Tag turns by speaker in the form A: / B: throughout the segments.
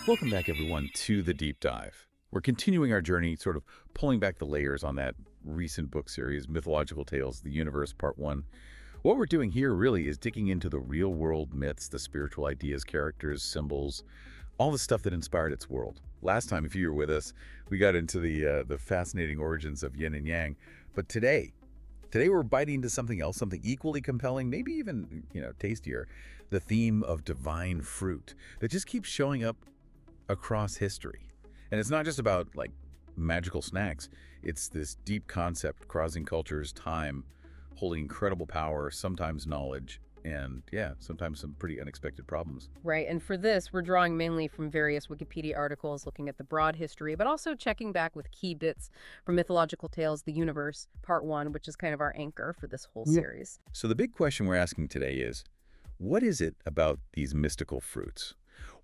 A: Welcome back, everyone, to the deep dive. We're continuing our journey, sort of pulling back the layers on that recent book series, Mythological Tales, The Universe, Part 1. What we're doing here really is digging into the real-world myths, the spiritual ideas, characters, symbols, all the stuff that inspired its world. Last time, if you were with us, we got into the fascinating origins of yin and yang. But today we're biting into something else, something equally compelling, maybe even, tastier, the theme of divine fruit that just keeps showing up across history. And it's not just about like magical snacks. It's this deep concept crossing cultures, time, holding incredible power, sometimes knowledge, and sometimes some pretty unexpected problems.
B: Right, and for this, we're drawing mainly from various Wikipedia articles looking at the broad history, but also checking back with key bits from Mythological Tales, The Universe, Part 1, which is kind of our anchor for this whole series.
A: So the big question we're asking today is, what is it about these mystical fruits?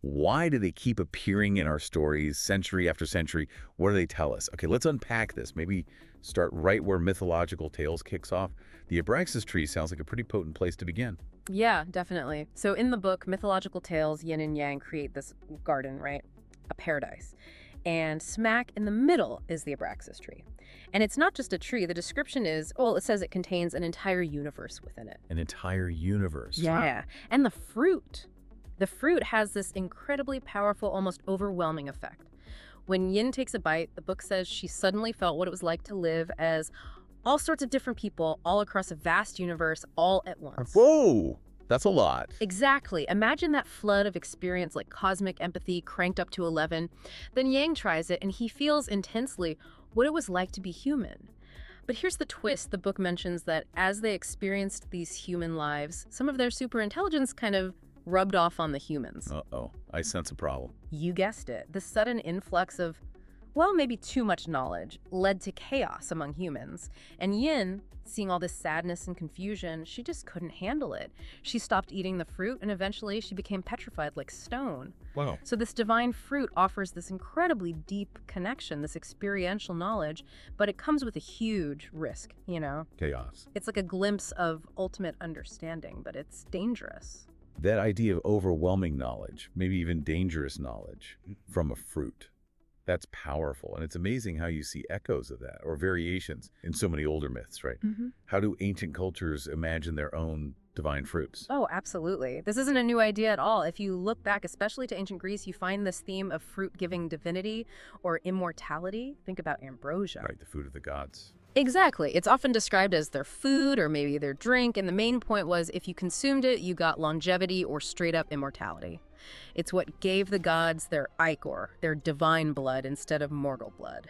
A: Why do they keep appearing in our stories century after century? What do they tell us? Okay, let's unpack this. Maybe start right where Mythological Tales kicks off. The Abraxas tree sounds like a pretty potent place to begin.
B: Yeah, definitely. So in the book, Mythological Tales, Yin and Yang create this garden, right? A paradise. And smack in the middle is the Abraxas tree. And it's not just a tree. The description is, it says it contains an entire universe within it.
A: An entire universe.
B: Yeah. And the fruit has this incredibly powerful, almost overwhelming effect. When Yin takes a bite, the book says she suddenly felt what it was like to live as all sorts of different people all across a vast universe all at once.
A: Whoa! That's a lot.
B: Exactly. Imagine that flood of experience, like cosmic empathy cranked up to 11. Then Yang tries it and he feels intensely what it was like to be human. But here's the twist. The book mentions that as they experienced these human lives, some of their superintelligence kind of rubbed off on the humans.
A: Uh-oh. I sense a problem.
B: You guessed it. The sudden influx of, maybe too much knowledge led to chaos among humans. And Yin, seeing all this sadness and confusion, she just couldn't handle it. She stopped eating the fruit, and eventually she became petrified like stone.
A: Wow.
B: So this divine fruit offers this incredibly deep connection, this experiential knowledge, but it comes with a huge risk,
A: Chaos.
B: It's like a glimpse of ultimate understanding, but it's dangerous.
A: That idea of overwhelming knowledge, maybe even dangerous knowledge from a fruit, that's powerful. And it's amazing how you see echoes of that or variations in so many older myths, right?
B: Mm-hmm.
A: How do ancient cultures imagine their own divine fruits?
B: Oh, absolutely. This isn't a new idea at all. If you look back, especially to ancient Greece, you find this theme of fruit-giving divinity or immortality. Think about ambrosia.
A: Right, the food of the gods.
B: Exactly. It's often described as their food or maybe their drink, and the main point was if you consumed it, you got longevity or straight-up immortality. It's what gave the gods their ichor, their divine blood, instead of mortal blood.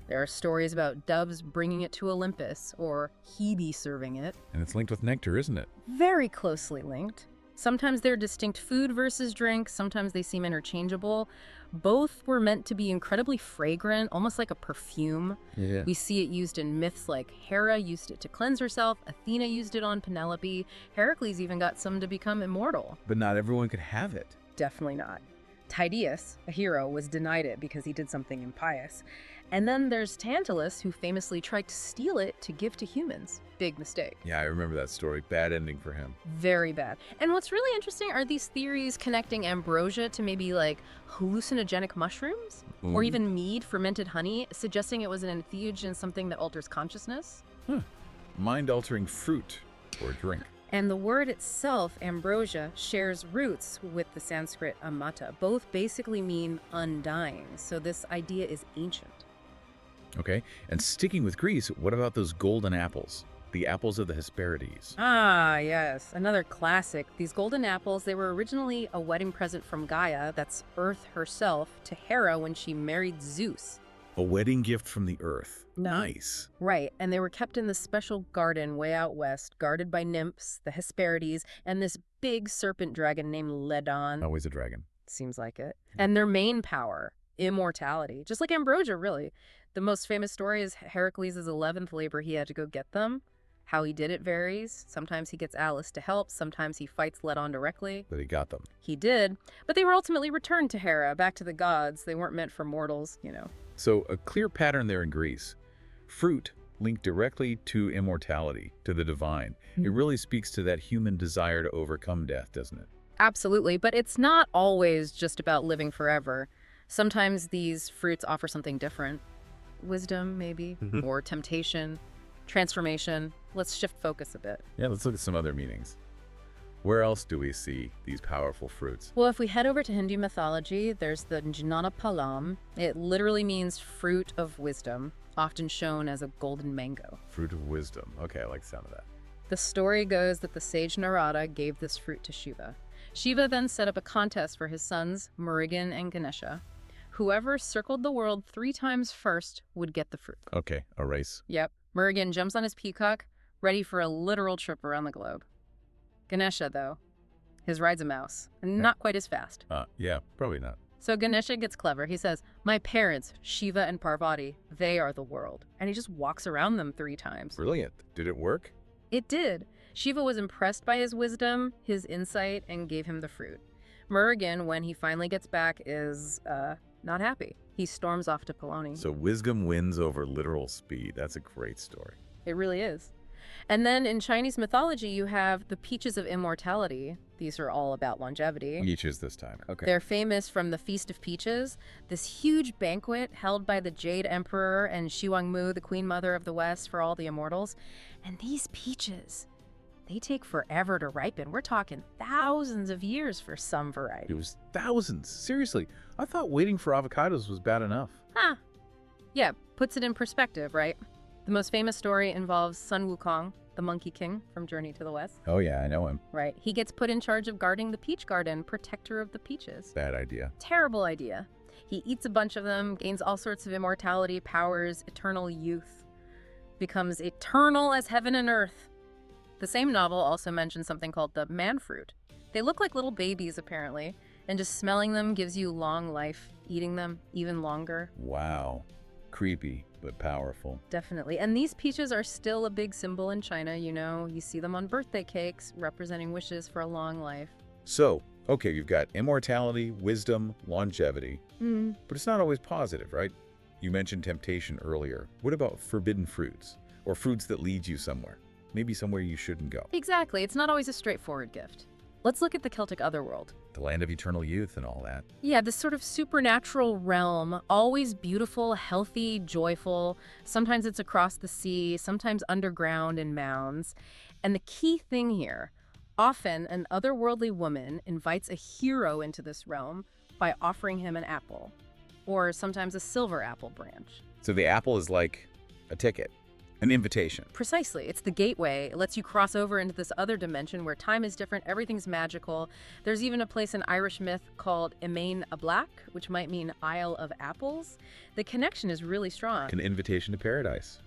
B: There are stories about doves bringing it to Olympus, or Hebe serving it.
A: And it's linked with nectar, isn't it?
B: Very closely linked. Sometimes they're distinct food versus drink, sometimes they seem interchangeable. Both were meant to be incredibly fragrant, almost like a perfume.
A: Yeah.
B: We see it used in myths like Hera used it to cleanse herself, Athena used it on Penelope, Heracles even got some to become immortal.
A: But not everyone could have it.
B: Definitely not. Tydeus, a hero, was denied it because he did something impious. And then there's Tantalus, who famously tried to steal it to give to humans. Big mistake.
A: Yeah, I remember that story. Bad ending for him.
B: Very bad. And what's really interesting are these theories connecting ambrosia to maybe like hallucinogenic mushrooms or even mead, fermented honey, suggesting it was an entheogen, something that alters consciousness.
A: Mind-altering fruit or drink.
B: And the word itself, ambrosia, shares roots with the Sanskrit amata. Both basically mean undying, so this idea is ancient.
A: Okay, and sticking with Greece, what about those golden apples? The apples of the Hesperides.
B: Ah, yes, another classic. These golden apples, they were originally a wedding present from Gaia, that's Earth herself, to Hera when she married Zeus.
A: A wedding gift from the earth. Nice.
B: Right, and they were kept in this special garden way out west, guarded by nymphs, the Hesperides, and this big serpent dragon named Ledon.
A: Always a dragon.
B: Seems like it. And their main power, immortality. Just like ambrosia, really. The most famous story is Heracles' 11th labor. He had to go get them. How he did it varies. Sometimes he gets Alice to help. Sometimes he fights Ledon directly.
A: But he got them.
B: He did. But they were ultimately returned to Hera, back to the gods. They weren't meant for mortals,
A: So a clear pattern there in Greece. Fruit linked directly to immortality, to the divine. It really speaks to that human desire to overcome death, doesn't it?
B: Absolutely, but it's not always just about living forever. Sometimes these fruits offer something different. Wisdom, maybe, or temptation, transformation. Let's shift focus a bit.
A: Yeah, let's look at some other meanings. Where else do we see these powerful fruits?
B: Well, if we head over to Hindu mythology, there's the Jnana Palam. It literally means fruit of wisdom, often shown as a golden mango.
A: Fruit of wisdom. Okay, I like the sound of that.
B: The story goes that the sage Narada gave this fruit to Shiva. Shiva then set up a contest for his sons, Murugan and Ganesha. Whoever circled the world 3 times first would get the fruit.
A: Okay, a race.
B: Yep. Murugan jumps on his peacock, ready for a literal trip around the globe. Ganesha, though, his ride's a mouse, and not quite as fast.
A: Yeah, probably not.
B: So Ganesha gets clever. He says, my parents, Shiva and Parvati, they are the world. And he just walks around them 3 times.
A: Brilliant. Did it work?
B: It did. Shiva was impressed by his wisdom, his insight, and gave him the fruit. Murugan, when he finally gets back, is, not happy. He storms off to Poloni.
A: So wisdom wins over literal speed. That's a great story.
B: It really is. And then in Chinese mythology, you have the peaches of immortality. These are all about longevity.
A: Peaches this time. Okay.
B: They're famous from the Feast of Peaches, this huge banquet held by the Jade Emperor and Shi Huangmu, the Queen Mother of the West, for all the immortals. And these peaches, they take forever to ripen. We're talking thousands of years for some varieties.
A: It was thousands. Seriously. I thought waiting for avocados was bad enough.
B: Huh. Yeah, puts it in perspective, right? The most famous story involves Sun Wukong, the Monkey King from Journey to the West.
A: Oh yeah, I know him.
B: Right. He gets put in charge of guarding the peach garden, protector of the peaches.
A: Bad idea.
B: Terrible idea. He eats a bunch of them, gains all sorts of immortality, powers, eternal youth, becomes eternal as heaven and earth. The same novel also mentions something called the man fruit. They look like little babies, apparently, and just smelling them gives you long life, eating them even longer.
A: Wow. Creepy, but powerful.
B: Definitely. And these peaches are still a big symbol in China, you know. You see them on birthday cakes, representing wishes for a long life.
A: So, okay, you've got immortality, wisdom, longevity. But it's not always positive, right? You mentioned temptation earlier. What about forbidden fruits? Or fruits that lead you somewhere? Maybe somewhere you shouldn't go.
B: Exactly. It's not always a straightforward gift. Let's look at the Celtic otherworld.
A: The land of eternal youth and all that.
B: Yeah, this sort of supernatural realm, always beautiful, healthy, joyful. Sometimes it's across the sea, sometimes underground in mounds. And the key thing here, often an otherworldly woman invites a hero into this realm by offering him an apple, or sometimes a silver apple branch.
A: So the apple is like a ticket. An invitation.
B: Precisely. It's the gateway. It lets you cross over into this other dimension where time is different, everything's magical. There's even a place in Irish myth called Emain a Black, which might mean Isle of Apples. The connection is really strong.
A: An invitation to paradise.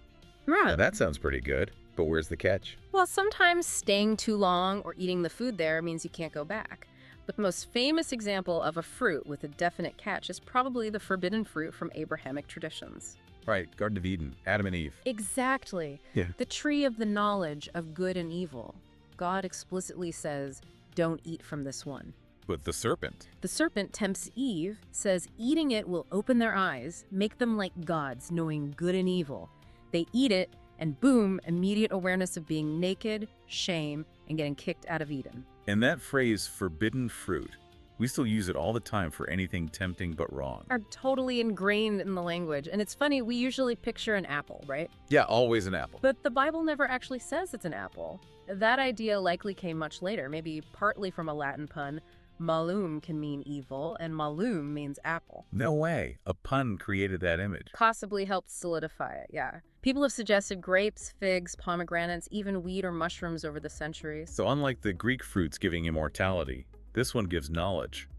B: Right.
A: Now that sounds pretty good, but where's the catch?
B: Well, sometimes staying too long or eating the food there means you can't go back. But the most famous example of a fruit with a definite catch is probably the forbidden fruit from Abrahamic traditions.
A: Right, Garden of Eden, Adam and Eve.
B: Exactly.
A: Yeah.
B: The tree of the knowledge of good and evil. God explicitly says, don't eat from this one.
A: But the serpent.
B: The serpent tempts Eve, says eating it will open their eyes, make them like gods, knowing good and evil. They eat it, and boom, immediate awareness of being naked, shame, and getting kicked out of Eden.
A: And that phrase, forbidden fruit, we still use it all the time for anything tempting but wrong.
B: Are totally ingrained in the language. And it's funny, we usually picture an apple, right?
A: Yeah, always an apple.
B: But the Bible never actually says it's an apple. That idea likely came much later, maybe partly from a Latin pun. Malum can mean evil, and malum means apple.
A: No way. A pun created that image.
B: Possibly helped solidify it, yeah. People have suggested grapes, figs, pomegranates, even wheat or mushrooms over the centuries.
A: So unlike the Greek fruits giving immortality, this one gives knowledge.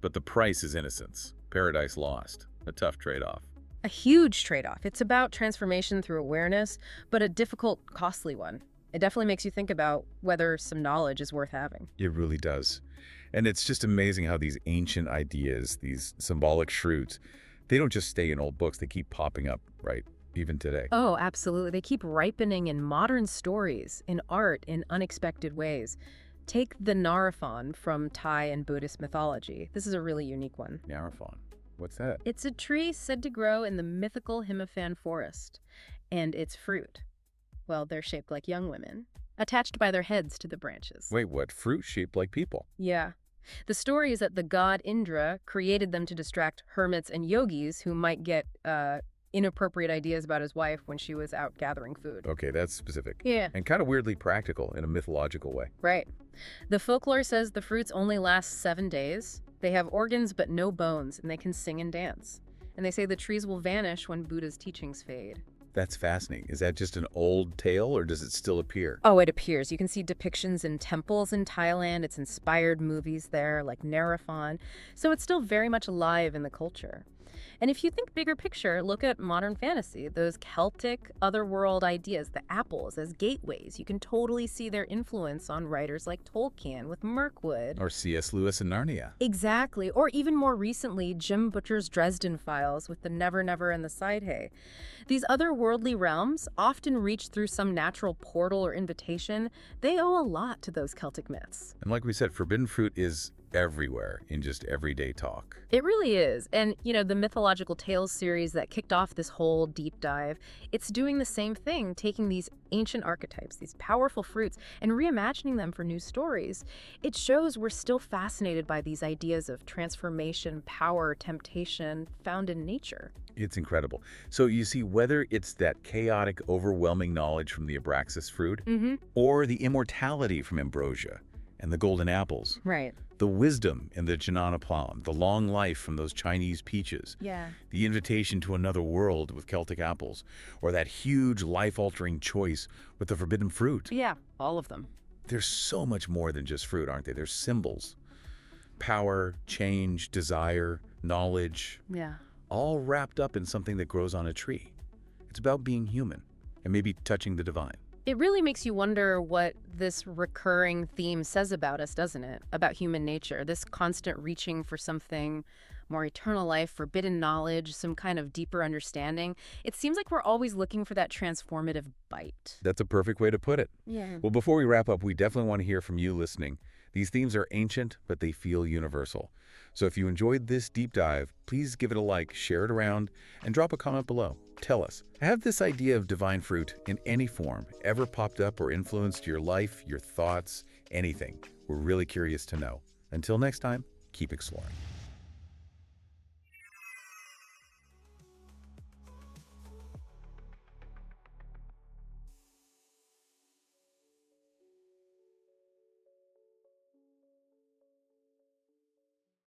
A: But the price is innocence. Paradise lost. A tough trade-off.
B: A huge trade-off. It's about transformation through awareness, but a difficult, costly one. It definitely makes you think about whether some knowledge is worth having.
A: It really does. And it's just amazing how these ancient ideas, these symbolic fruits, they don't just stay in old books. They keep popping up, right? Even today.
B: Oh, absolutely. They keep ripening in modern stories, in art, in unexpected ways. Take the Narathon from Thai and Buddhist mythology. This is a really unique one.
A: Narathon. What's that?
B: It's a tree said to grow in the mythical Himaphan forest. And its fruit, well, they're shaped like young women, attached by their heads to the branches.
A: Wait, what? Fruit shaped like people?
B: Yeah. The story is that the god Indra created them to distract hermits and yogis who might get inappropriate ideas about his wife when she was out gathering food.
A: Okay, that's specific.
B: Yeah.
A: And kind of weirdly practical in a mythological way.
B: Right. The folklore says the fruits only last 7 days. They have organs but no bones, and they can sing and dance. And they say the trees will vanish when Buddha's teachings fade.
A: That's fascinating. Is that just an old tale, or does it still appear?
B: Oh, it appears. You can see depictions in temples in Thailand. It's inspired movies there, like Narafon. So it's still very much alive in the culture. And if you think bigger picture, look at modern fantasy. Those Celtic, otherworld ideas, the apples as gateways. You can totally see their influence on writers like Tolkien with Mirkwood.
A: Or C.S. Lewis and Narnia.
B: Exactly. Or even more recently, Jim Butcher's Dresden Files with the Never Never and the Sidehay. These otherworldly realms often reach through some natural portal or invitation. They owe a lot to those Celtic myths.
A: And like we said, forbidden fruit is everywhere in just everyday talk.
B: It really is. And, the Mythological Tales series that kicked off this whole deep dive, it's doing the same thing, taking these ancient archetypes, these powerful fruits, and reimagining them for new stories. It shows we're still fascinated by these ideas of transformation, power, temptation found in nature.
A: It's incredible. So you see, whether it's that chaotic, overwhelming knowledge from the Abraxas fruit, or the immortality from ambrosia and the golden apples,
B: Right.
A: the wisdom in the Janana plum, the long life from those Chinese peaches,
B: Yeah.
A: the invitation to another world with Celtic apples, or that huge life-altering choice with the forbidden fruit.
B: Yeah, all of them.
A: There's so much more than just fruit, aren't they? There's symbols. Power, change, desire, knowledge,
B: Yeah.
A: all wrapped up in something that grows on a tree. It's about being human and maybe touching the divine.
B: It really makes you wonder what this recurring theme says about us, doesn't it? About human nature, this constant reaching for something more eternal life, forbidden knowledge, some kind of deeper understanding. It seems like we're always looking for that transformative bite.
A: That's a perfect way to put it.
B: Yeah.
A: Well, before we wrap up, we definitely want to hear from you listening. These themes are ancient, but they feel universal. So if you enjoyed this deep dive, please give it a like, share it around, and drop a comment below. Tell us, have this idea of divine fruit in any form ever popped up or influenced your life, your thoughts, anything? We're really curious to know. Until next time, keep exploring.